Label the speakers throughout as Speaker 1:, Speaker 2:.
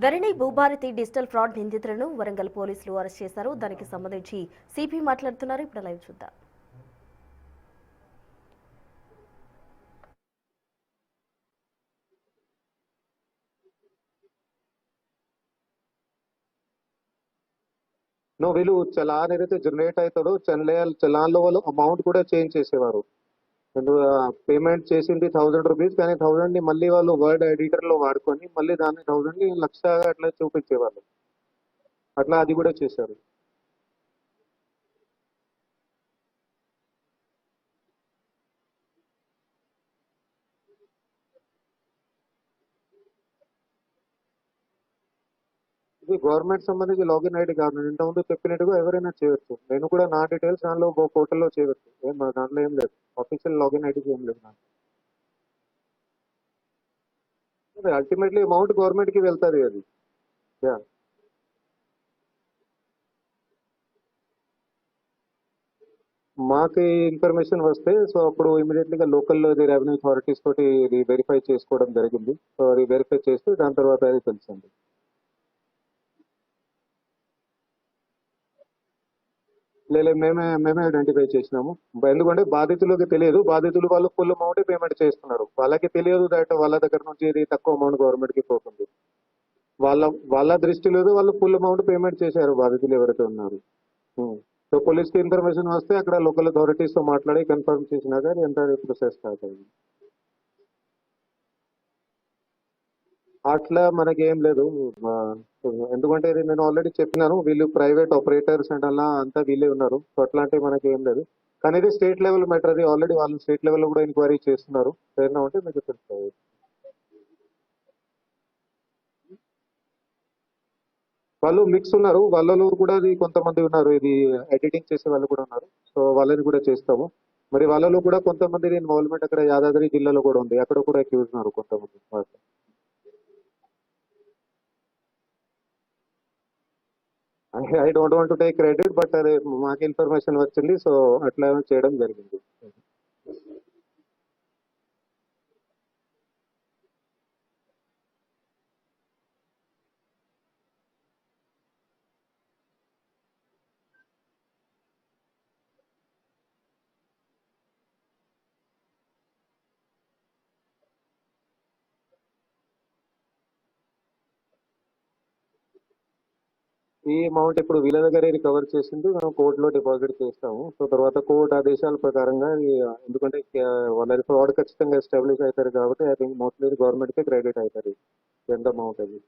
Speaker 1: ధరణి Bhubharati digital fraud నిందితులను వరంగల్ పోలీసులు arrest చేశారు. దానికి సంబంధించి సిపి మాట్లాడుతున్నారు. ఇప్పుడు లైవ్ చూద్దాం.
Speaker 2: వీళ్ళు చలాన్ ఏదైతే జనరేట్ అవుతాడో చలాన్ లో వాళ్ళు అమౌంట్ కూడా చేంజ్ చేసేవారు. పేమెంట్ చేసింది ₹1000, కానీ 1000 ని మళ్ళీ వాళ్ళు వర్డ్ ఎడిటర్ లో వాడుకొని మళ్ళీ దాన్ని 1000 ని 1,00,000 అట్లా చూపించేవాళ్ళు. అట్లా అది కూడా చేశారు. ఇది గవర్నమెంట్ సంబంధించి లాగిన్ ఐడి కాదు. ఇంతకుముందు చెప్పినట్టుగా ఎవరైనా చేయొచ్చు. నేను కూడా నా డీటెయిల్స్ దానిలో పోర్టల్లో చేయవచ్చు. దాంట్లో ఏం లేదు, ఆఫీషియల్ లాగిన్ ఐడికి ఏం లేదు. అల్టిమేట్లీ అమౌంట్ గవర్నమెంట్ కి వెళ్తుంది అది. యా, మాకు ఇన్ఫర్మేషన్ వస్తే సో అప్పుడు ఇమీడియట్లీగా లోకల్ రెవెన్యూ అథారిటీస్ తోటి ఇది వెరిఫై చేసుకోవడం జరిగింది. సో అది వెరిఫై చేస్తే దాని తర్వాత అది తెలిసింది. లేదు, మేమే ఐడెంటిఫై చేసినాము. ఎందుకంటే బాధితులకు తెలియదు. బాధితులు వాళ్ళు ఫుల్ అమౌంట్ పేమెంట్ చేస్తున్నారు. వాళ్ళకి తెలియదు దట్ వాళ్ళ దగ్గర నుంచి ఇది తక్కువ అమౌంట్ గవర్నమెంట్ కి పోతుంది. వాళ్ళ వాళ్ళ దృష్టిలో వాళ్ళు ఫుల్ అమౌంట్ పేమెంట్ చేశారు బాధితులు ఎవరైతే ఉన్నారు. సో పోలీస్ కి ఇన్ఫర్మేషన్ వస్తే అక్కడ లోకల్ అథారిటీస్ తో మాట్లాడి కన్ఫర్మ్ చేసినాక ఎంత ప్రొసెస్ స్టార్ట్ అయింది. అట్లా మనకి ఏం లేదు. ఎందుకంటే ఇది నేను ఆల్రెడీ చెప్పినాను, వీళ్ళు ప్రైవేట్ ఆపరేటర్స్ అండ్ అలా అంతా వీళ్ళే ఉన్నారు. సో అట్లాంటివి మనకి ఏం లేదు. కానీ ఇది స్టేట్ లెవెల్ మ్యాటర్. అది ఆల్రెడీ వాళ్ళు స్టేట్ లెవెల్ లో కూడా ఎంక్వైరీ చేస్తున్నారు. ఏదైనా ఉంటే మీకు తెలుస్తుంది. వాళ్ళు మిక్స్ ఉన్నారు. వాళ్ళలో కూడా అది కొంతమంది ఉన్నారు, ఇది ఎడిటింగ్ చేసే వాళ్ళు కూడా ఉన్నారు. సో వాళ్ళని కూడా చేస్తాము. మరి వాళ్ళలో కూడా కొంతమంది ఇన్వాల్వ్మెంట్ అక్కడ యాదాద్రి జిల్లాలో కూడా ఉంది. అక్కడ కూడా అక్యూజ్ ఉన్నారు కొంతమంది. I don't want to take credit, but అదే మాకు ఇన్ఫర్మేషన్ వచ్చింది. సో అట్లా చేయడం జరిగింది. ఈ అమౌంట్ ఇప్పుడు వీళ్ళ దగ్గర రికవర్ చేసింది మనం కోర్టులో డిపాజిట్ చేస్తాము. సో తర్వాత కోర్టు ఆదేశాల ప్రకారంగా ఎందుకంటే వాళ్ళది ఫ్రాడ్ ఖచ్చితంగా ఎస్టాబ్లిష్ అవుతారు కాబట్టి ఐ థింక్ మోస్ట్లీ గవర్నమెంట్ కి క్రెడిట్ అవుతుంది ఎంత అమౌంట్ అది.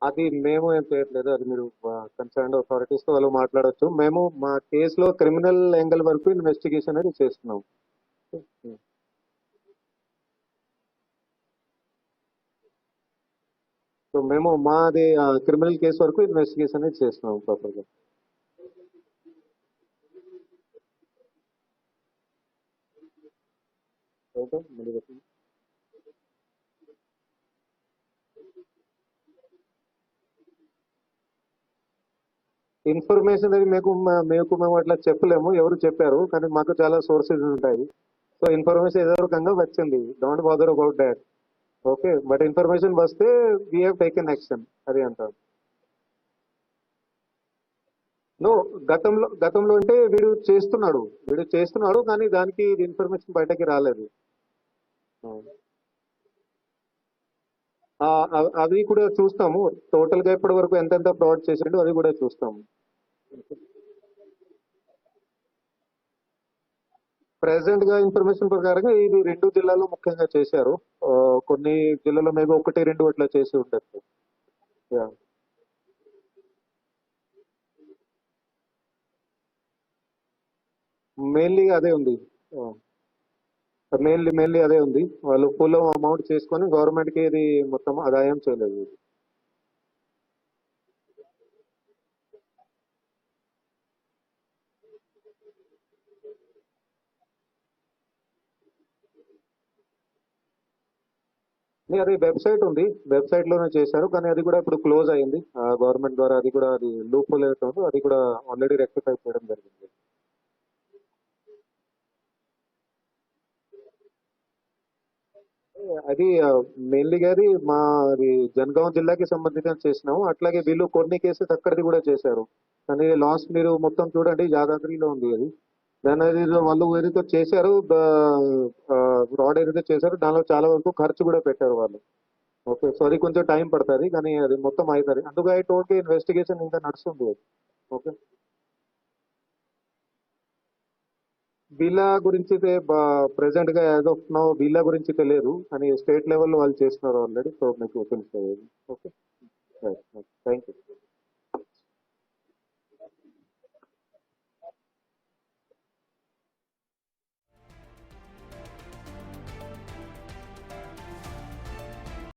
Speaker 2: అది మేము ఏం చేయట్లేదు. అది మీరు కన్సర్న్ అథారిటీస్ తో వాళ్ళు మాట్లాడవచ్చు. మేము మా కేసులో క్రిమినల్ యాంగిల్ వరకు ఇన్వెస్టిగేషన్ అనేది చేస్తున్నాం. సో మేము మాది క్రిమినల్ కేసు వరకు ఇన్వెస్టిగేషన్ అనేది చేస్తున్నాం ప్రాపర్గా. ఇన్ఫర్మేషన్ అది మేము అట్లా చెప్పలేము. ఎవరు చెప్పారు, కానీ మాకు చాలా సోర్సెస్ ఉంటాయి. సో ఇన్ఫర్మేషన్ ఏదో రకంగా వచ్చింది. Don't bother about that. Okay, but information వస్తే వీ హ్యావ్ టేకెన్ యాక్షన్. అది అంటారు. నో, గతంలో అంటే వీడు చేస్తున్నాడు కానీ దానికి ఇన్ఫర్మేషన్ బయటకి రాలేదు. అవి కూడా చూస్తాము. టోటల్ గా ఇప్పటి వరకు ఎంతెంత ఫ్రాడ్ చేసాడు అది కూడా చూస్తాము. ప్రెసెంట్ గా ఇన్ఫర్మేషన్ ప్రకారంగా ఇది 2 జిల్లాల్లో ముఖ్యంగా చేశారు. కొన్ని జిల్లాలో మేబీ 1-2 అట్లా చేసి ఉండొచ్చు. యా, మెయిన్లీ అదే ఉంది. మెయిన్లీ అదే ఉంది. వాళ్ళు ఫుల్ అమౌంట్ చేసుకొని గవర్నమెంట్ కి ఇది మొత్తం ఆదాయం చేయలేదు. అది వెబ్సైట్ ఉంది, వెబ్సైట్ లోనే చేశారు. కానీ అది కూడా ఇప్పుడు క్లోజ్ అయింది గవర్నమెంట్ ద్వారా. అది కూడా అది లూప్ హోల్ ఏదైతే ఉందో అది కూడా ఆల్రెడీ రెక్టిఫై చేయడం జరిగింది. అది మెయిన్లీగా అది మా అది జనగాం జిల్లాకి సంబంధించిన చేసినాము. అట్లాగే వీళ్ళు కొన్ని కేసెస్ అక్కడిది కూడా చేశారు. కానీ లాస్ట్ మీరు మొత్తం చూడండి, యాదాద్రిలో ఉంది అది. దాని అది వాళ్ళు ఏదైతే చేశారు, ఫ్రాడ్ ఏదైతే చేశారో దానిలో చాలా వరకు ఖర్చు కూడా పెట్టారు వాళ్ళు. ఓకే, సో అది కొంచెం టైం పడుతుంది, కానీ అది మొత్తం అవుతుంది. అందుకే ఐ టోల్డ్ ఇన్వెస్టిగేషన్ ఇంకా నడుస్తుంది అది. ఓకే, వీళ్ళ గురించి అయితే ప్రెసెంట్ గా యాజ్ ఆఫ్ నౌ వీళ్ళ గురించి తెలియదు, కానీ స్టేట్ లెవెల్లో వాళ్ళు చేస్తున్నారు ఆల్రెడీ, సో మీకు తెలుస్తుంది. ఓకే.